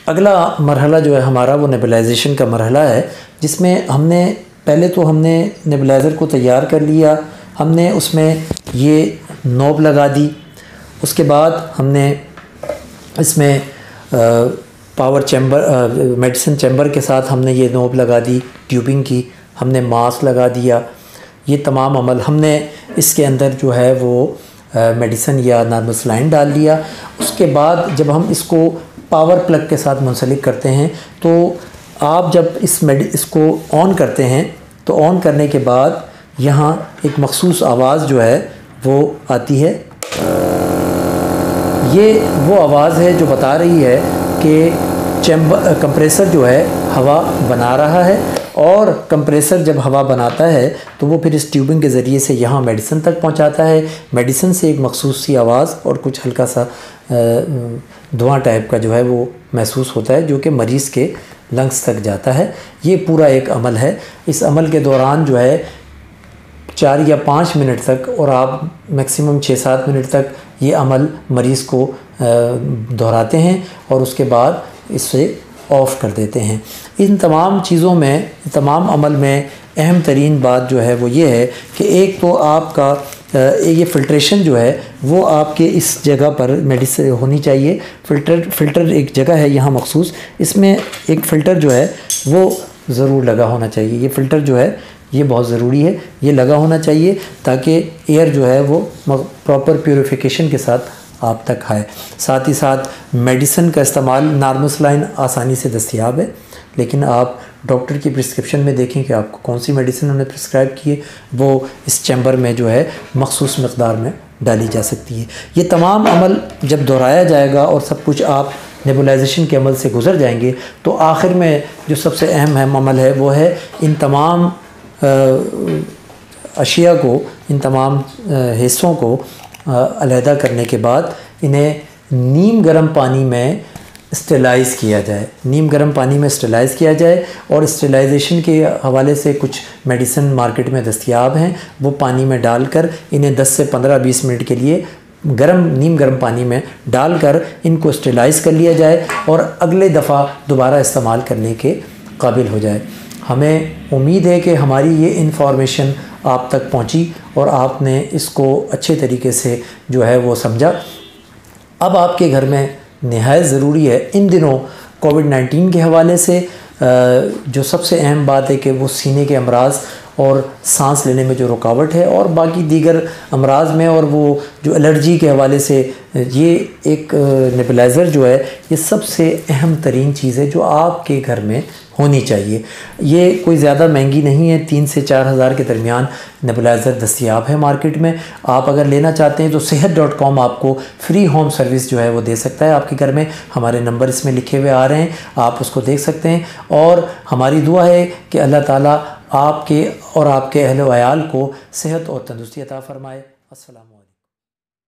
अगला मरहला जो है हमारा वो नेबुलाइजेशन का मरहला है, जिसमें हमने पहले तो हमने नेबुलाइज़र को तैयार कर लिया, हमने उसमें ये नोब लगा दी। उसके बाद हमने इसमें पावर चैम्बर मेडिसिन चैम्बर के साथ हमने ये नोब लगा दी ट्यूबिंग की, हमने मास्क लगा दिया। ये तमाम अमल हमने इसके अंदर जो है वो मेडिसिन या नॉर्मल सलाइन डाल लिया। उसके बाद जब हम इसको पावर प्लग के साथ मुंसलिक करते हैं तो आप जब इसको ऑन करते हैं तो ऑन करने के बाद यहाँ एक मखसूस आवाज़ जो है वो आती है। ये वो आवाज़ है जो बता रही है कि कंप्रेसर जो है हवा बना रहा है, और कंप्रेसर जब हवा बनाता है तो वो फिर इस ट्यूबिंग के ज़रिए से यहाँ मेडिसिन तक पहुँचाता है। मेडिसिन से एक मखसूस सी आवाज़ और कुछ हल्का सा धुआं टाइप का जो है वो महसूस होता है, जो कि मरीज़ के लंग्स तक जाता है। ये पूरा एक अमल है। इस अमल के दौरान जो है 4 या 5 मिनट तक, और आप मैक्सिमम 6-7 मिनट तक ये अमल मरीज़ को दोहराते हैं और उसके बाद इसे ऑफ़ कर देते हैं। इन तमाम चीज़ों में, तमाम अमल में अहम तरीन बात जो है वो ये है कि एक तो आपका ये फ़िल्ट्रेशन जो है वो आपके इस जगह पर मेडिसिन होनी चाहिए। फ़िल्टर एक जगह है यहाँ मखसूस, इसमें एक फ़िल्टर जो है वो ज़रूर लगा होना चाहिए। ये फ़िल्टर जो है ये बहुत ज़रूरी है, ये लगा होना चाहिए ताकि एयर जो है वो प्रॉपर प्यूरिफिकेशन के साथ आप तक आए। साथ ही साथ मेडिसिन का इस्तेमाल, नॉर्मल सलाइन आसानी से दस्तयाब है, लेकिन आप डॉक्टर की प्रिस्क्रिप्शन में देखें कि आपको कौन सी मेडिसिन उन्होंने प्रिस्क्राइब की है, वो इस चैम्बर में जो है मखसूस मकदार में डाली जा सकती है। ये तमाम अमल जब दोहराया जाएगा और सब कुछ आप नेबुलाइजेशन के अमल से गुजर जाएंगे तो आखिर में जो सबसे अहम अमल है वो है इन तमाम अशिया को, इन तमाम हिस्सों को अलहदा करने के बाद इन्हें नीम गर्म पानी में स्टेलाइज़ किया जाए। नीम गर्म पानी में स्टेलाइज़ किया जाए, और स्टेलाइजेशन के हवाले से कुछ मेडिसिन मार्केट में दस्तयाब हैं, वो पानी में डालकर इन्हें 10 से 15-20 मिनट के लिए नीम गर्म पानी में डालकर इनको स्टेलाइज़ कर लिया जाए और अगले दफ़ा दोबारा इस्तेमाल करने के काबिल हो जाए। हमें उम्मीद है कि हमारी ये इन्फॉर्मेशन आप तक पहुंची और आपने इसको अच्छे तरीके से जो है वो समझा। अब आपके घर में निहायत ज़रूरी है इन दिनों कोविड-19 के हवाले से जो सबसे अहम बात है कि वो सीने के अमराज और सांस लेने में जो रुकावट है और बाकी दीगर अमराज में, और वो जो एलर्जी के हवाले से ये एक नेबुलाइज़र जो है ये सबसे अहम तरीन चीज़ है जो आपके घर में होनी चाहिए। ये कोई ज़्यादा महंगी नहीं है, 3 से 4 हज़ार के दरमियान नेबुलाइज़र दस्तयाब है मार्केट में। आप अगर लेना चाहते हैं तो सेहत.com आपको फ्री होम सर्विस जो है वो दे सकता है आपके घर में। हमारे नंबर इसमें लिखे हुए आ रहे हैं, आप उसको देख सकते हैं। और हमारी दुआ है कि अल्लाह ताला आपके और आपके अहल व अयाल को सेहत और तंदुरुस्ती अता फ़रमाए। अस्सलाम।